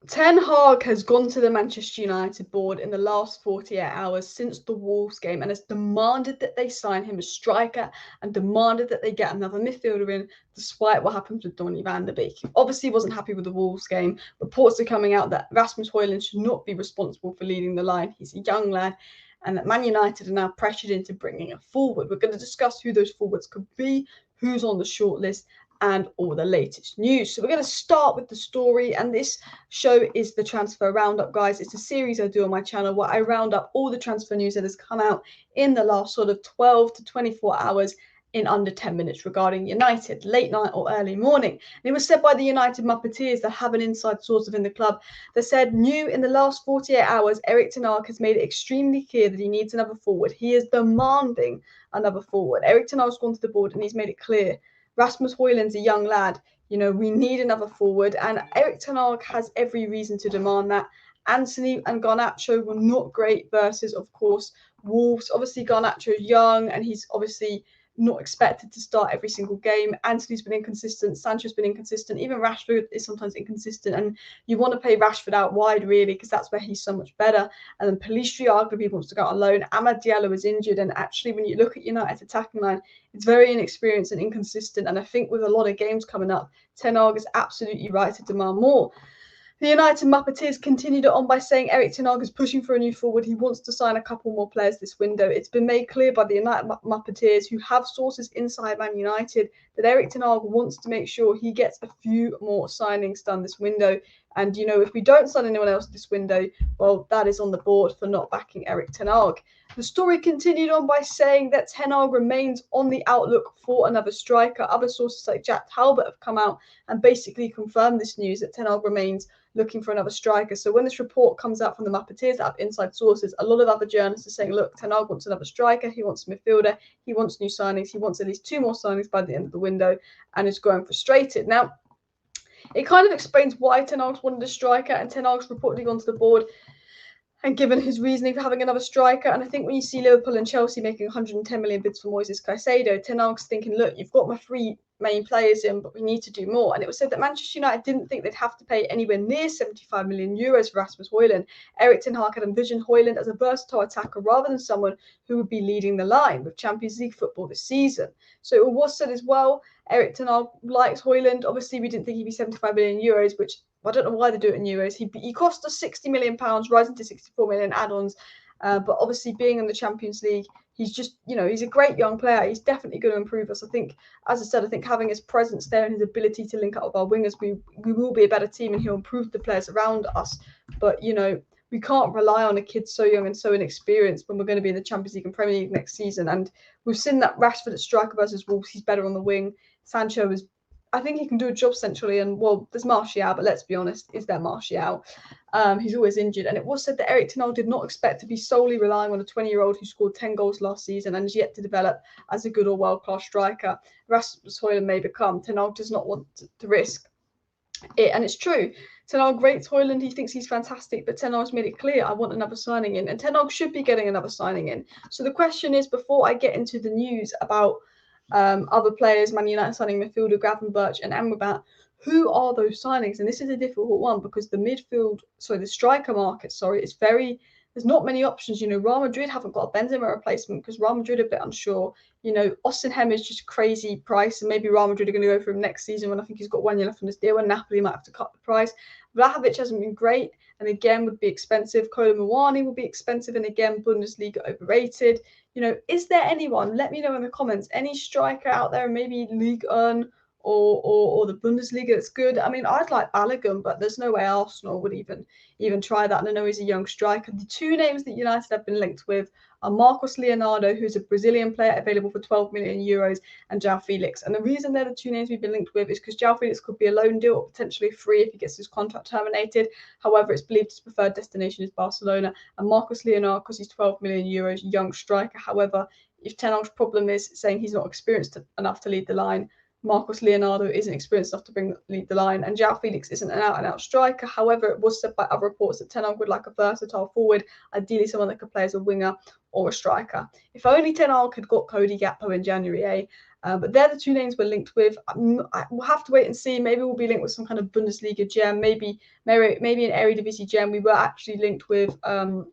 Ten Hag has gone to the Manchester United board in the last 48 hours since the Wolves game and has demanded that they sign him as striker and demanded that they get another midfielder in, despite what happens with Donny van der Beek. He obviously wasn't happy with the Wolves game. Reports are coming out that Rasmus Højlund should not be responsible for leading the line. He's a young lad, and that Man United are now pressured into bringing a forward. We're going to discuss who those forwards could be, who's on the shortlist, and all the latest news. So we're going to start with the story, and this show is the Transfer Roundup, guys. It's a series I do on my channel where I round up all the transfer news that has come out in the last sort of 12 to 24 hours in under 10 minutes regarding United, late night or early morning. And it was said by the United Muppeteers that have an inside source within the club that said, new in the last 48 hours, Erik Ten Hag has made it extremely clear that he needs another forward. He is demanding another forward. Erik Ten Hag's gone to the board and he's made it clear Rasmus Højlund's a young lad. You know, we need another forward, and Erik Ten Hag has every reason to demand that. Antony and Garnacho were not great versus, of course, Wolves. Obviously, Garnacho is young, and he's obviously not expected to start every single game. Antony's been inconsistent. Sancho's been inconsistent. Even Rashford is sometimes inconsistent, and you want to play Rashford out wide, really, because that's where he's so much better. And then Pellistri arguably wants to go out on loan. Amad Diallo is injured, and actually, when you look at United's attacking line, it's very inexperienced and inconsistent. And I think with a lot of games coming up, Ten Hag is absolutely right to demand more. The United Muppeteers continued it on by saying Erik Ten Hag is pushing for a new forward. He wants to sign a couple more players this window. It's been made clear by the United Muppeteers, who have sources inside Man United, that Erik Ten Hag wants to make sure he gets a few more signings done this window. And, you know, if we don't sign anyone else this window, well, that is on the board for not backing Erik Ten Hag. The story continued on by saying that Ten Hag remains on the outlook for another striker. Other sources like Jack Talbot have come out and basically confirmed this news, that Ten Hag remains looking for another striker. So when this report comes out from the Muppeteers that have inside sources, a lot of other journalists are saying, look, Ten Hag wants another striker, he wants a midfielder, he wants new signings, he wants at least 2 more signings by the end of the window, and is growing frustrated. Now, it kind of explains why Ten Hag's wanted a striker, and Ten Hag's reportedly gone to the board and given his reasoning for having another striker. And I think when you see Liverpool and Chelsea making 110 million bids for Moises Caicedo, Ten Hag's thinking, look, you've got my 3 main players in, but we need to do more. And it was said that Manchester United didn't think they'd have to pay anywhere near 75 million euros for Rasmus Højlund. Erik Ten Hag had envisioned Højlund as a versatile attacker rather than someone who would be leading the line with Champions League football this season. So it was said as well, Erik Ten Hag likes Højlund. Obviously, we didn't think he'd be 75 million euros, which I don't know why they do it in euros. He cost us £60 million, rising to 64 million add-ons. But obviously, being in the Champions League, he's just, you know, he's a great young player. He's definitely going to improve us. I think, as I said, I think having his presence there and his ability to link up with our wingers, we will be a better team, and he'll improve the players around us. But, you know, we can't rely on a kid so young and so inexperienced when we're going to be in the Champions League and Premier League next season. And we've seen that Rashford at striker versus Wolves, he's better on the wing. Sancho is, I think he can do a job centrally, and well, there's Martial, but let's be honest, is there Martial? He's always injured, and it was said that Erik Ten Hag did not expect to be solely relying on a 20-year-old who scored 10 goals last season and is yet to develop as a good or world-class striker. Rasmus Højlund may become. Ten Hag does not want to risk it, and it's true. Ten Hag rates Højlund, he thinks he's fantastic, but Ten Hag's made it clear, I want another signing in, and Ten Hag should be getting another signing in. So the question is, before I get into the news about other players, Man United signing midfielder Gravenberch and Amrabat, who are those signings? And this is a difficult one because the striker market, is very, there's not many options. You know, Real Madrid haven't got a Benzema replacement because Real Madrid are a bit unsure. You know, Osimhen is just crazy price, and maybe Real Madrid are going to go for him next season when I think he's got 1 year left on his deal, and Napoli might have to cut the price. Vlahovic hasn't been great, and again would be expensive. Kolo Muani will be expensive, and again Bundesliga overrated. You know, is there anyone? Let me know in the comments. Any striker out there, maybe Ligue 1 or the Bundesliga that's good? I mean, I'd like Balogun, but there's no way Arsenal would even try that. And I know he's a young striker. The 2 names that United have been linked with are Marcos Leonardo, who's a Brazilian player available for 12 million euros, and João Felix. And the reason they're the 2 names we've been linked with is because João Felix could be a loan deal or potentially free if he gets his contract terminated. However, it's believed his preferred destination is Barcelona. And Marcos Leonardo, because he's 12 million euros, young striker. However, if Ten Hag's problem is saying he's not experienced enough to lead the line, Marcos Leonardo isn't experienced enough to lead the line, and João Felix isn't an out-and-out striker. However, it was said by other reports that Ten Hag would like a versatile forward, ideally someone that could play as a winger or a striker. If only Ten Hag had got Cody Gakpo in January, but they're the two names we're linked with. We'll have to wait and see. Maybe we'll be linked with some kind of Bundesliga gem, maybe an Eredivisie gem. We were actually linked with the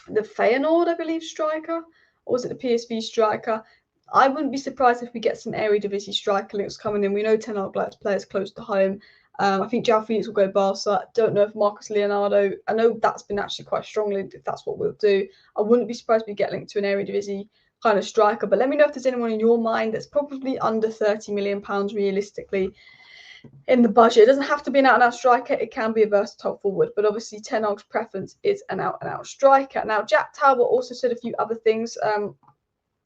Feyenoord, I believe, striker, or was it the PSV striker? I wouldn't be surprised if we get some Eredivisie striker links coming in. We know Ten Hag likes players close to home. I think João Felix will go Barca. Don't know if Marcos Leonardo. I know that's been actually quite strongly linked, if that's what we'll do. I wouldn't be surprised if we get linked to an Eredivisie kind of striker. But let me know if there's anyone in your mind that's probably under £30 million realistically in the budget. It doesn't have to be an out-and-out striker. It can be a versatile forward. But obviously, Ten Hag's preference is an out-and-out striker. Now, Jack Talbot also said a few other things.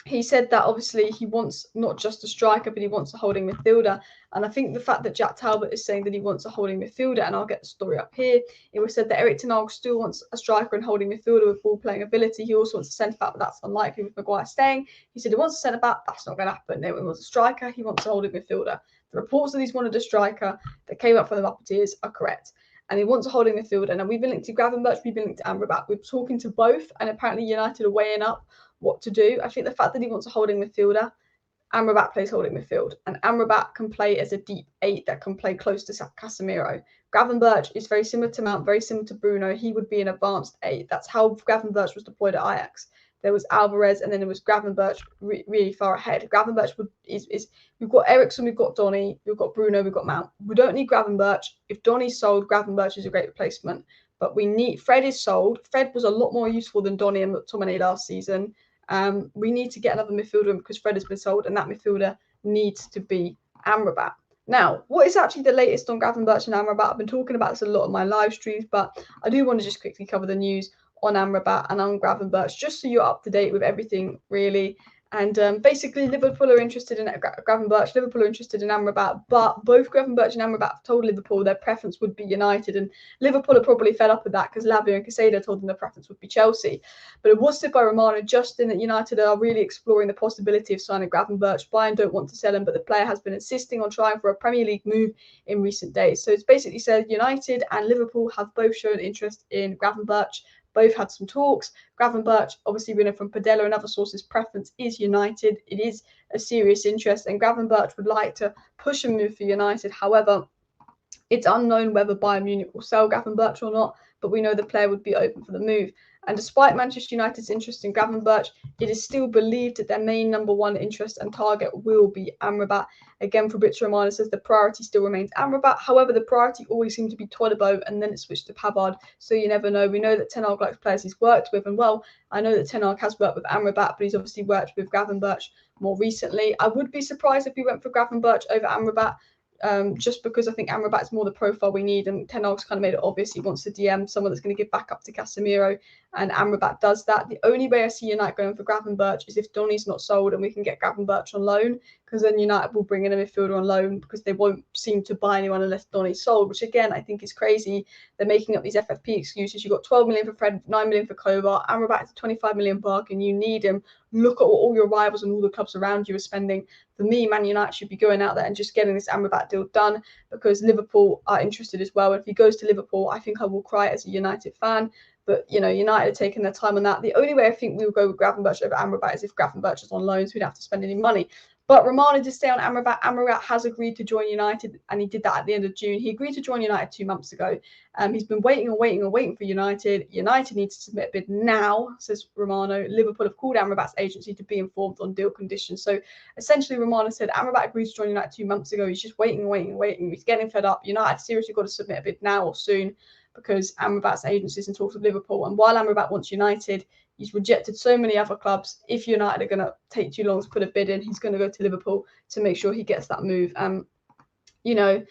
He said that obviously he wants not just a striker, but he wants a holding midfielder. And I think the fact that Jack Talbot is saying that he wants a holding midfielder, and I'll get the story up here, it was said that Erik Ten Hag still wants a striker and holding midfielder with ball-playing ability. He also wants a centre-back, but that's unlikely with Maguire staying. He said he wants a centre-back. That's not going to happen. No, he wants a striker. He wants a holding midfielder. The reports that he's wanted a striker that came up from the Muppeteers are correct. And he wants a holding midfielder. Now, we've been linked to Gravenberch, we've been linked to Amrabat. We're talking to both, and apparently United are weighing up what to do. I think the fact that he wants a holding midfielder, Amrabat plays holding midfield, and Amrabat can play as a deep 8 that can play close to Casemiro. Gravenberch is very similar to Mount, very similar to Bruno. He would be an advanced 8. That's how Gravenberch was deployed at Ajax. There was Alvarez, and then there was Gravenberch really far ahead. Gravenberch is we've got Ericsson, we've got Donny, we've got Bruno, we've got Mount. We don't need Gravenberch. If Donny's sold, Gravenberch is a great replacement. But we need Fred is sold. Fred was a lot more useful than Donny and McTominay last season. We need to get another midfielder because Fred has been sold, and that midfielder needs to be Amrabat. Now, what is actually the latest on Gravenberch and Amrabat? I've been talking about this a lot on my live streams, but I do want to just quickly cover the news on Amrabat and on Gravenberch, just so you're up to date with everything, really. And basically, Liverpool are interested in Gravenberch, Liverpool are interested in Amrabat, but both Gravenberch and Amrabat have told Liverpool their preference would be United, and Liverpool are probably fed up with that because Lavia and Casado told them their preference would be Chelsea. But it was said by Romano Justin that United are really exploring the possibility of signing Gravenberch. Bayern don't want to sell him, but the player has been insisting on trying for a Premier League move in recent days. So it's basically said United and Liverpool have both shown interest in Gravenberch. Both had some talks. Gravenberch, obviously, we know from Padella and other sources, preference is United. It is a serious interest, and Gravenberch would like to push a move for United. However, it's unknown whether Bayern Munich will sell Gravenberch or not, but we know the player would be open for the move. And despite Manchester United's interest in Gravenberch, it is still believed that their main number one interest and target will be Amrabat. Again, Fabrizio Romano says the priority still remains Amrabat. However, the priority always seemed to be Todibo, and then it switched to Pavard. So you never know. We know that Ten Hag likes players he's worked with, and well, I know that Ten Hag has worked with Amrabat, but he's obviously worked with Gravenberch more recently. I would be surprised if we went for Gravenberch over Amrabat. Just because I think Amrabat's more the profile we need, and Ten Hag's kind of made it obvious he wants to DM someone that's going to give back up to Casemiro, and Amrabat does that. The only way I see United going for Gravenberch is if Donny's not sold and we can get Gravenberch on loan, because then United will bring in a midfielder on loan because they won't seem to buy anyone unless Donny's sold, which again I think is crazy. They're making up these FFP excuses. You've got 12 million for Fred, 9 million for Kovar. Amrabat is a 25 million bargain. You need him. Look at what all your rivals and all the clubs around you are spending. For me, Man United should be going out there and just getting this Amrabat deal done, because Liverpool are interested as well. If he goes to Liverpool, I think I will cry as a United fan. But, you know, United are taking their time on that. The only way I think we will go with Gravenberch over Amrabat is if Gravenberch is on loan, so we don't have to spend any money. But Romano did stay on Amrabat. Amrabat has agreed to join United, and he did that at the end of June. He agreed to join United 2 months ago. He's been waiting for United. United needs to submit a bid now, says Romano. Liverpool have called Amrabat's agency to be informed on deal conditions. So essentially, Romano said Amrabat agreed to join United 2 months ago. He's just waiting. He's getting fed up. United seriously got to submit a bid now or soon, because Amrabat's agency is in talks with Liverpool. And while Amrabat wants United, he's rejected so many other clubs. If United are going to take too long to put a bid in, he's going to go to Liverpool to make sure he gets that move. You know,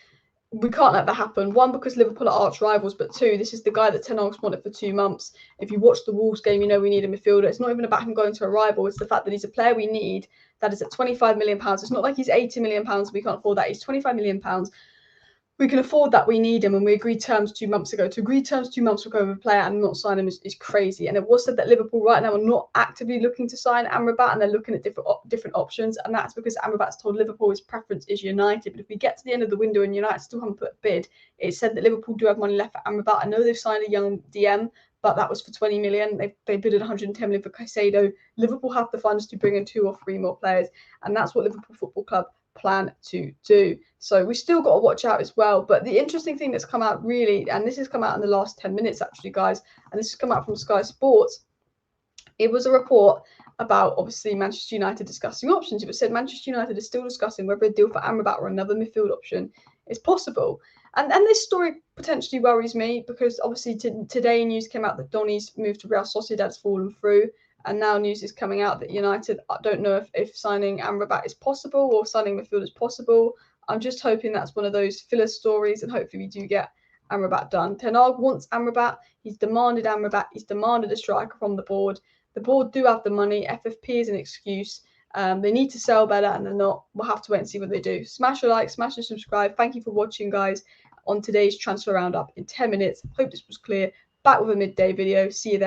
we can't let that happen. One, because Liverpool are arch rivals, but two, this is the guy that Ten Hag's wanted for 2 months. If you watch the Wolves game, you know we need a midfielder. It's not even about him going to a rival. It's the fact that he's a player we need that is at £25 million. It's not like he's £80 million. We can't afford that. He's £25 million. we can afford that, we need him, and we agreed terms 2 months ago. To agree terms 2 months ago with a player and not sign him is crazy. And it was said that Liverpool right now are not actively looking to sign Amrabat, and they're looking at different options, and that's because Amrabat's told Liverpool his preference is United. But if we get to the end of the window and United still haven't put a bid, it's said that Liverpool do have money left for Amrabat. I know they've signed a young DM, but that was for 20 million. They bidded 110 million for Caicedo. Liverpool have the funds to bring in 2 or 3 more players, and that's what Liverpool Football Club plan to do. So we still got to watch out as well. But the interesting thing that's come out really, and this has come out in the last 10 minutes actually, guys, and this has come out from Sky Sports, it was a report about obviously Manchester United discussing options. It was said Manchester United is still discussing whether a deal for Amrabat or another midfield option is possible. And this story potentially worries me because obviously today news came out that Donny's move to Real Sociedad has fallen through. And now news is coming out that United don't know if signing Amrabat is possible or signing midfield is possible. I'm just hoping that's one of those filler stories, and hopefully we do get Amrabat done. Ten Hag wants Amrabat. He's demanded Amrabat. He's demanded a striker from the board. The board do have the money. FFP is an excuse. They need to sell better, and they're not. We'll have to wait and see what they do. Smash a like, smash and subscribe. Thank you for watching, guys, on today's transfer roundup in 10 minutes. Hope this was clear. Back with a midday video. See you then.